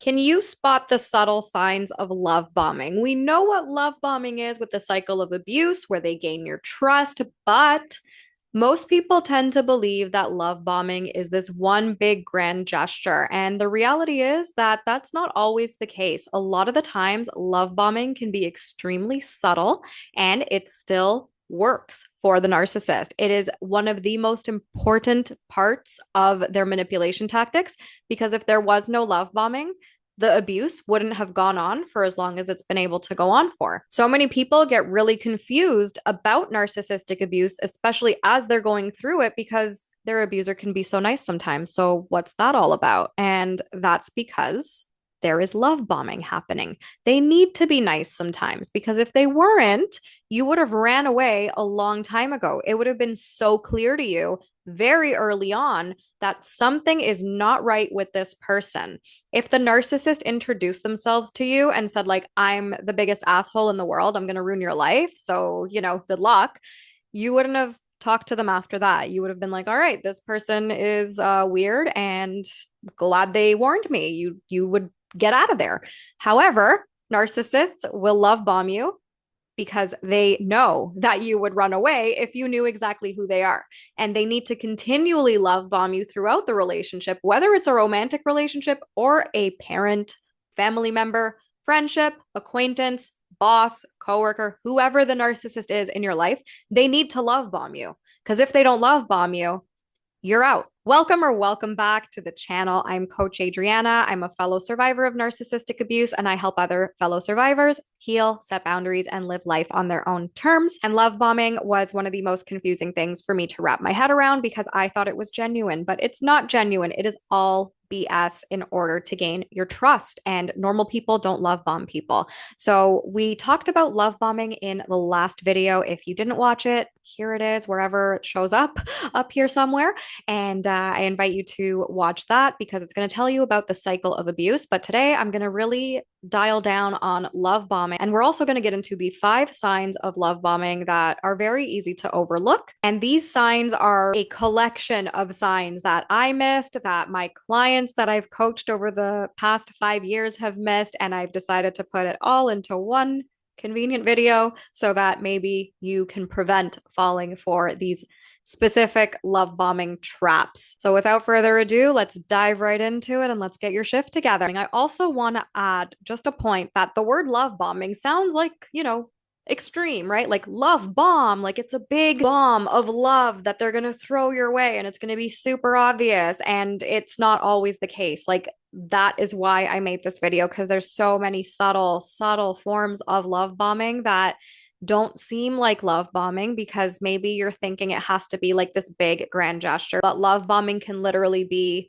Can you spot the subtle signs of love bombing? We know what love bombing is with the cycle of abuse, where they gain your trust, but most people tend to believe that love bombing is this one big grand gesture. And the reality is that that's not always the case. A lot of the times, love bombing can be extremely subtle and it still works for the narcissist. It is one of the most important parts of their manipulation tactics because if there was no love bombing, the abuse wouldn't have gone on for as long as it's been able to go on for. So many people get really confused about narcissistic abuse, especially as they're going through it, because their abuser can be so nice sometimes. So, what's that all about? And that's because there is love bombing happening. They need to be nice sometimes because if they weren't, you would have ran away a long time ago. It would have been so clear to you very early on that something is not right with this person. If the narcissist introduced themselves to you and said, like, I'm the biggest asshole in the world, I'm going to ruin your life. So, good luck. You wouldn't have talked to them after that. You would have been like, all right, this person is weird and glad they warned me. You would get out of there. However, narcissists will love bomb you because they know that you would run away if you knew exactly who they are. And they need to continually love bomb you throughout the relationship, whether it's a romantic relationship or a parent, family member, friendship, acquaintance, boss, coworker, whoever the narcissist is in your life, they need to love bomb you. Because if they don't love bomb you, you're out. Welcome or welcome back to the channel. I'm Coach Adriana. I'm a fellow survivor of narcissistic abuse, and I help other fellow survivors heal, set boundaries, and live life on their own terms. And love bombing was one of the most confusing things for me to wrap my head around because I thought it was genuine, but it's not genuine. It is all BS in order to gain your trust. And normal people don't love bomb people. So we talked about love bombing in the last video. If you didn't watch it, here it is, wherever it shows up here somewhere. And I invite you to watch that because it's going to tell you about the cycle of abuse. But today I'm going to really dial down on love bombing. And we're also going to get into the 5 signs of love bombing that are very easy to overlook. And these signs are a collection of signs that I missed, that my clients that I've coached over the past 5 years have missed. And I've decided to put it all into one convenient video so that maybe you can prevent falling for these specific love bombing traps. So without further ado, let's dive right into it and let's get your shift together. I also want to add just a point that the word love bombing sounds like, extreme, right? Like love bomb, like it's a big bomb of love that they're going to throw your way and it's going to be super obvious. And it's not always the case. Like that is why I made this video because there's so many subtle forms of love bombing that don't seem like love bombing because maybe you're thinking it has to be like this big grand gesture, but love bombing can literally be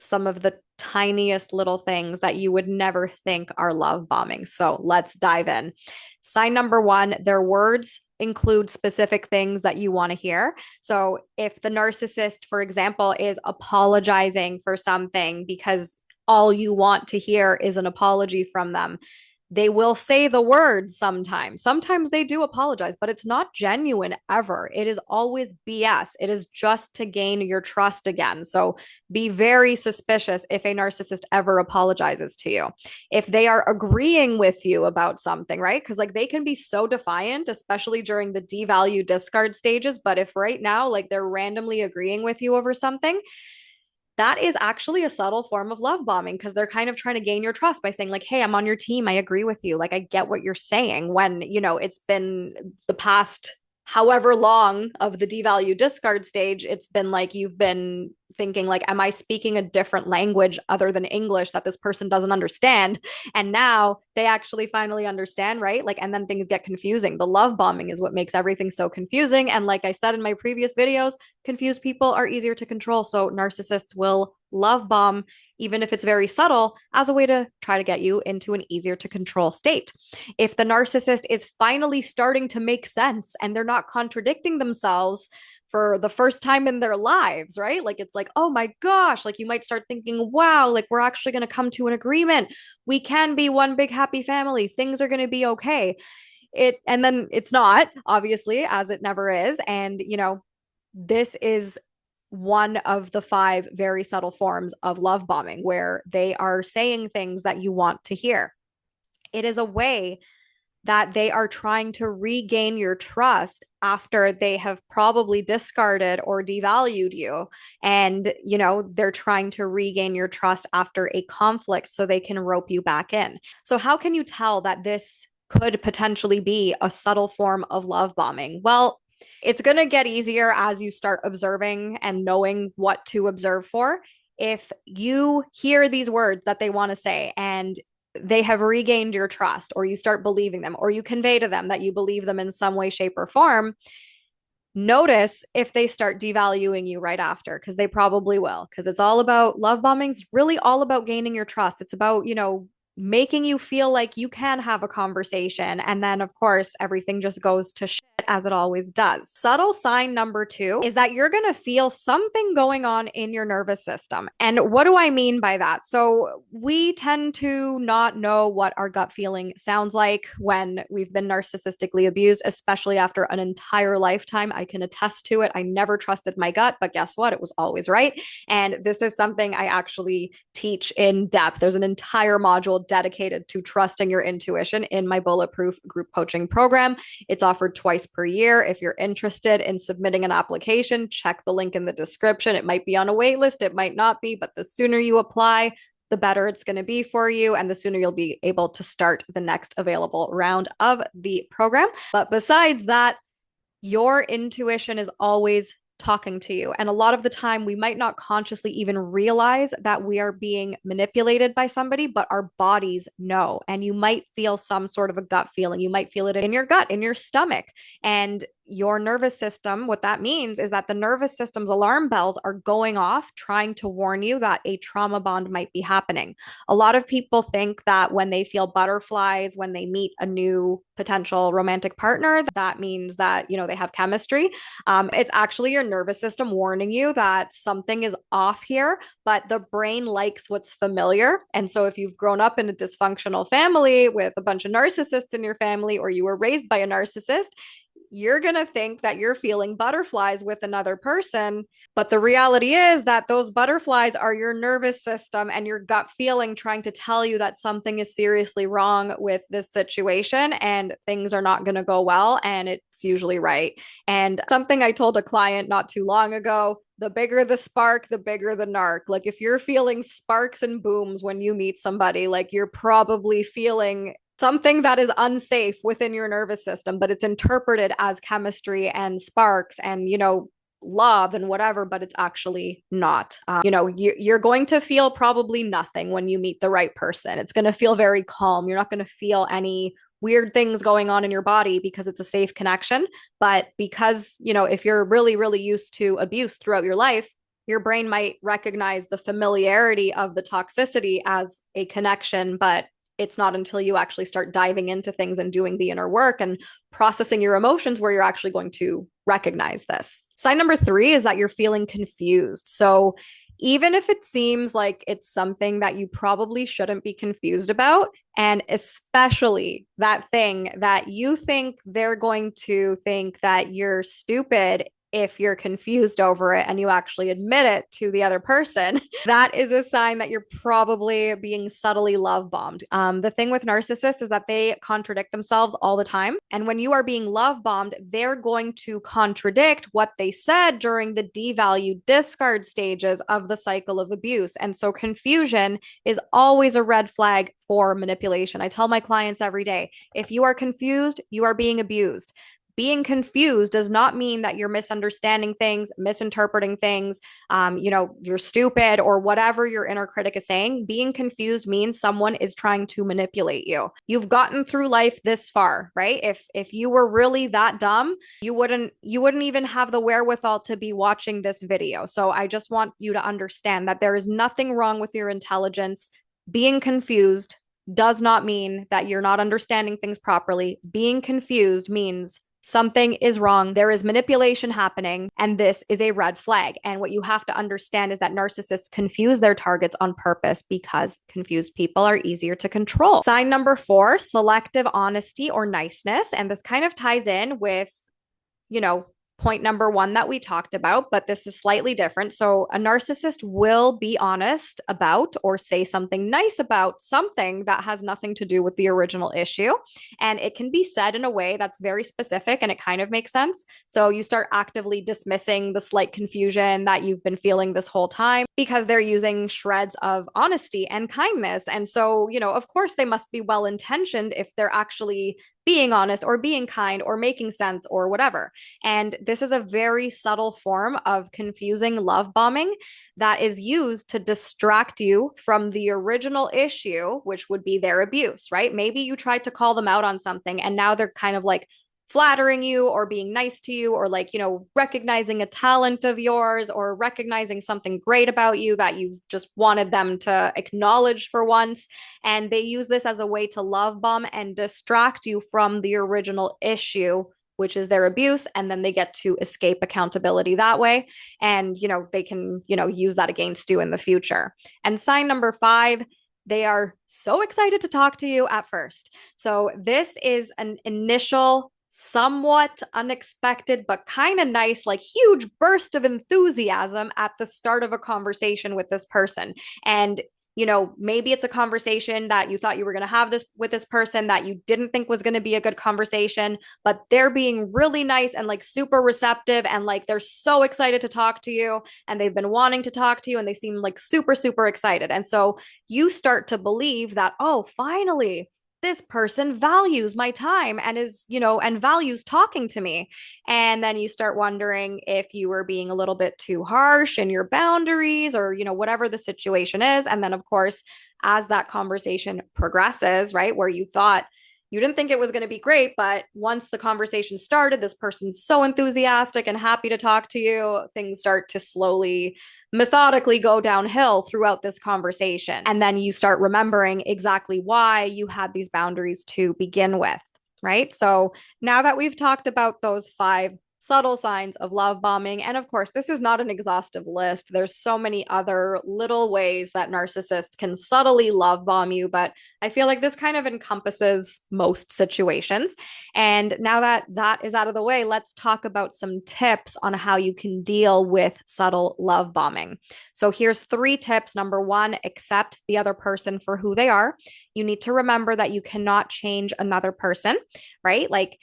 some of the tiniest little things that you would never think are love bombing. So let's dive in. Sign number 1, their words include specific things that you want to hear. So if the narcissist, for example, is apologizing for something because all you want to hear is an apology from them, they will say the words sometimes. Sometimes they do apologize, but it's not genuine ever. It is always BS. It is just to gain your trust again. So be very suspicious if a narcissist ever apologizes to you. If they are agreeing with you about something, right? Because like they can be so defiant, especially during the devalue discard stages. But if right now, like they're randomly agreeing with you over something, that is actually a subtle form of love bombing because they're kind of trying to gain your trust by saying like, hey, I'm on your team, I agree with you, like I get what you're saying, when it's been the past however long of the devalue discard stage, it's been like you've been thinking like, am I speaking a different language other than English that this person doesn't understand? And now they actually finally understand, right? Like, and then things get confusing. The love bombing is what makes everything so confusing. And like I said in my previous videos, confused people are easier to control. So narcissists will love bomb, even if it's very subtle, as a way to try to get you into an easier to control state. If the narcissist is finally starting to make sense and they're not contradicting themselves for the first time in their lives, right? Like it's like, oh my gosh, like you might start thinking, wow, like we're actually going to come to an agreement. We can be one big happy family. Things are going to be okay. And then it's not, obviously, as it never is. And this is one of the five very subtle forms of love bombing, where they are saying things that you want to hear. It is a way that they are trying to regain your trust after they have probably discarded or devalued you. And, they're trying to regain your trust after a conflict so they can rope you back in. So, how can you tell that this could potentially be a subtle form of love bombing? Well, it's going to get easier as you start observing and knowing what to observe for. If you hear these words that they want to say and they have regained your trust, or you start believing them, or you convey to them that you believe them in some way, shape, or form, notice if they start devaluing you right after, because they probably will. Because it's all about love bombing's really all about gaining your trust. It's about, making you feel like you can have a conversation. And then, of course, everything just goes to shit as it always does. Subtle sign number two is that you're going to feel something going on in your nervous system. And what do I mean by that? So we tend to not know what our gut feeling sounds like when we've been narcissistically abused, especially after an entire lifetime. I can attest to it. I never trusted my gut, but guess what? It was always right. And this is something I actually teach in depth. There's an entire module dedicated to trusting your intuition in my Bulletproof group coaching program. It's offered twice per year. If you're interested in submitting an application, check the link in the description. It might be on a wait list, it might not be, but the sooner you apply, the better it's going to be for you, and the sooner you'll be able to start the next available round of the program. But besides that, your intuition is always talking to you. And a lot of the time, we might not consciously even realize that we are being manipulated by somebody, but our bodies know. And you might feel some sort of a gut feeling. You might feel it in your gut, in your stomach. And your nervous system, what that means is that the nervous system's alarm bells are going off, trying to warn you that a trauma bond might be happening. A lot of people think that when they feel butterflies, when they meet a new potential romantic partner, that means that, they have chemistry. It's actually your nervous system warning you that something is off here, but the brain likes what's familiar. And so if you've grown up in a dysfunctional family with a bunch of narcissists in your family, or you were raised by a narcissist, you're going to think that you're feeling butterflies with another person. But the reality is that those butterflies are your nervous system and your gut feeling trying to tell you that something is seriously wrong with this situation and things are not going to go well. And it's usually right. And something I told a client not too long ago, the bigger the spark, the bigger the narc. Like if you're feeling sparks and booms when you meet somebody, like you're probably feeling something that is unsafe within your nervous system, but it's interpreted as chemistry and sparks and, love and whatever, but it's actually not. You're going to feel probably nothing when you meet the right person. It's going to feel very calm. You're not going to feel any weird things going on in your body because it's a safe connection. But because, if you're really, really used to abuse throughout your life, your brain might recognize the familiarity of the toxicity as a connection, but it's not until you actually start diving into things and doing the inner work and processing your emotions where you're actually going to recognize this. Sign number three is that you're feeling confused. So even if it seems like it's something that you probably shouldn't be confused about, and especially that thing that you think they're going to think that you're stupid if you're confused over it and you actually admit it to the other person, that is a sign that you're probably being subtly love bombed. The thing with narcissists is that they contradict themselves all the time. And when you are being love bombed, they're going to contradict what they said during the devalue discard stages of the cycle of abuse. And so confusion is always a red flag for manipulation. I tell my clients every day, if you are confused, you are being abused. Being confused does not mean that you're misunderstanding things, misinterpreting things, you're stupid or whatever your inner critic is saying. Being confused means someone is trying to manipulate you. You've gotten through life this far, right? If you were really that dumb, you wouldn't even have the wherewithal to be watching this video. So I just want you to understand that there is nothing wrong with your intelligence. Being confused does not mean that you're not understanding things properly. Being confused means something is wrong. There is manipulation happening, and this is a red flag. And what you have to understand is that narcissists confuse their targets on purpose because confused people are easier to control. Sign number 4, selective honesty or niceness. And this kind of ties in with, point number one that we talked about, but this is slightly different. So, a narcissist will be honest about or say something nice about something that has nothing to do with the original issue. And it can be said in a way that's very specific and it kind of makes sense. So, you start actively dismissing the slight confusion that you've been feeling this whole time because they're using shreds of honesty and kindness. And so, of course, they must be well intentioned if they're actually being honest or being kind or making sense or whatever. And this is a very subtle form of confusing love bombing that is used to distract you from the original issue, which would be their abuse, right? Maybe you tried to call them out on something and now they're kind of like flattering you or being nice to you or like, recognizing a talent of yours or recognizing something great about you that you've just wanted them to acknowledge for once. And they use this as a way to love bomb and distract you from the original issue, which is their abuse, and then they get to escape accountability that way. And they can use that against you in the future. And sign number 5, they are so excited to talk to you at first. So this is an initial, somewhat unexpected but kind of nice, like huge burst of enthusiasm at the start of a conversation with this person. And maybe it's a conversation that you thought you were going to have this with this person that you didn't think was going to be a good conversation, but they're being really nice and like super receptive and like they're so excited to talk to you and they've been wanting to talk to you and they seem like super, super excited. And so you start to believe that, oh, finally, this person values my time and and values talking to me. And then you start wondering if you were being a little bit too harsh in your boundaries or, whatever the situation is. And then, of course, as that conversation progresses, right, where you thought you didn't think it was going to be great, but once the conversation started, this person's so enthusiastic and happy to talk to you, things start to slowly methodically go downhill throughout this conversation. And then you start remembering exactly why you had these boundaries to begin with, right? So now that we've talked about those 5 subtle signs of love bombing, and of course, this is not an exhaustive list. There's so many other little ways that narcissists can subtly love bomb you, but I feel like this kind of encompasses most situations. And now that that is out of the way, let's talk about some tips on how you can deal with subtle love bombing. So here's 3 tips. Number 1, accept the other person for who they are. You need to remember that you cannot change another person, right? Like,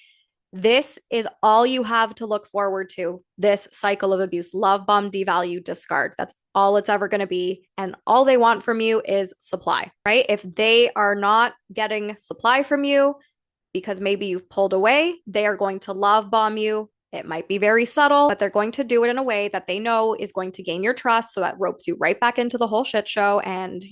this is all you have to look forward to, this cycle of abuse: love bomb, devalue, discard. That's all it's ever going to be. And all they want from you is supply, right? If they are not getting supply from you because maybe you've pulled away, they are going to love bomb you. It might be very subtle, but they're going to do it in a way that they know is going to gain your trust. So that ropes you right back into the whole shit show. And,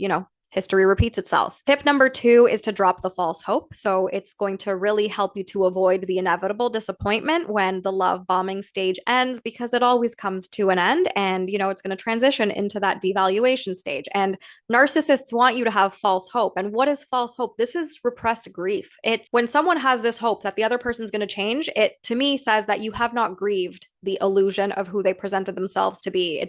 history repeats itself. Tip number 2 is to drop the false hope. So it's going to really help you to avoid the inevitable disappointment when the love bombing stage ends, because it always comes to an end and, it's going to transition into that devaluation stage. And narcissists want you to have false hope. And what is false hope? This is repressed grief. It's when someone has this hope that the other person's going to change, it to me says that you have not grieved the illusion of who they presented themselves to be.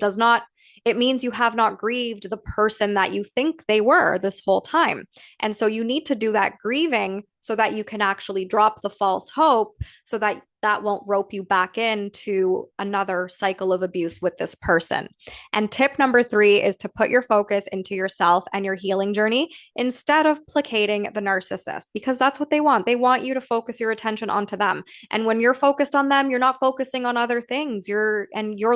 It means you have not grieved the person that you think they were this whole time. And so you need to do that grieving so that you can actually drop the false hope so that that won't rope you back into another cycle of abuse with this person. And tip number 3 is to put your focus into yourself and your healing journey instead of placating the narcissist, because that's what they want. They want you to focus your attention onto them. And when you're focused on them, you're not focusing on other things. Your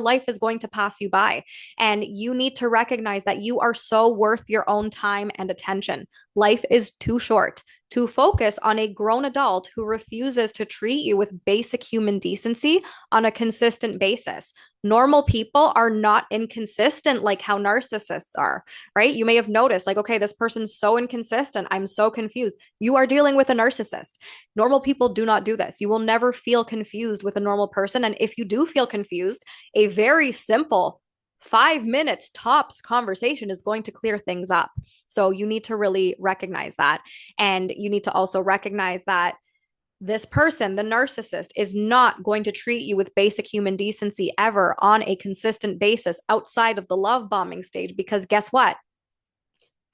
life is going to pass you by. And you need to recognize that you are so worth your own time and attention. Life is too short to focus on a grown adult who refuses to treat you with basic human decency on a consistent basis. Normal people are not inconsistent like how narcissists are, right? You may have noticed, like, okay, this person's so inconsistent. I'm so confused. You are dealing with a narcissist. Normal people do not do this. You will never feel confused with a normal person. And if you do feel confused, a very simple 5 minutes tops conversation is going to clear things up. So you need to really recognize that. And you need to also recognize that this person, the narcissist, is not going to treat you with basic human decency ever on a consistent basis outside of the love bombing stage, because guess what?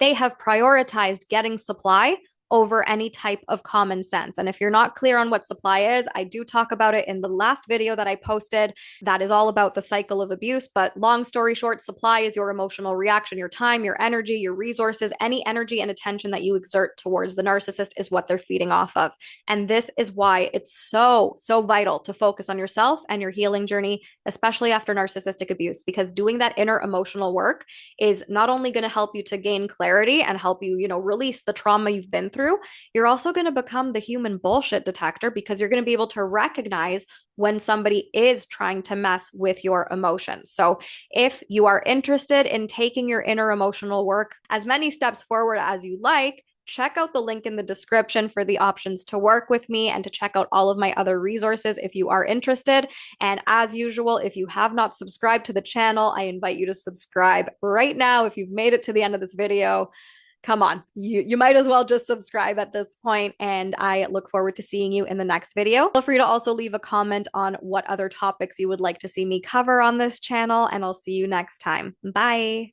They have prioritized getting supply over any type of common sense. And if you're not clear on what supply is, I do talk about it in the last video that I posted. That is all about the cycle of abuse. But long story short, supply is your emotional reaction, your time, your energy, your resources, any energy and attention that you exert towards the narcissist is what they're feeding off of. And this is why it's so vital to focus on yourself and your healing journey, especially after narcissistic abuse, because doing that inner emotional work is not only going to help you to gain clarity and help you, release the trauma you've been through, you're also going to become the human bullshit detector because you're going to be able to recognize when somebody is trying to mess with your emotions. So, if you are interested in taking your inner emotional work as many steps forward as you like, check out the link in the description for the options to work with me and to check out all of my other resources if you are interested. And as usual, if you have not subscribed to the channel, I invite you to subscribe right now. If you've made it to the end of this video, come on, you might as well just subscribe at this point, and I look forward to seeing you in the next video. Feel free to also leave a comment on what other topics you would like to see me cover on this channel, and I'll see you next time. Bye.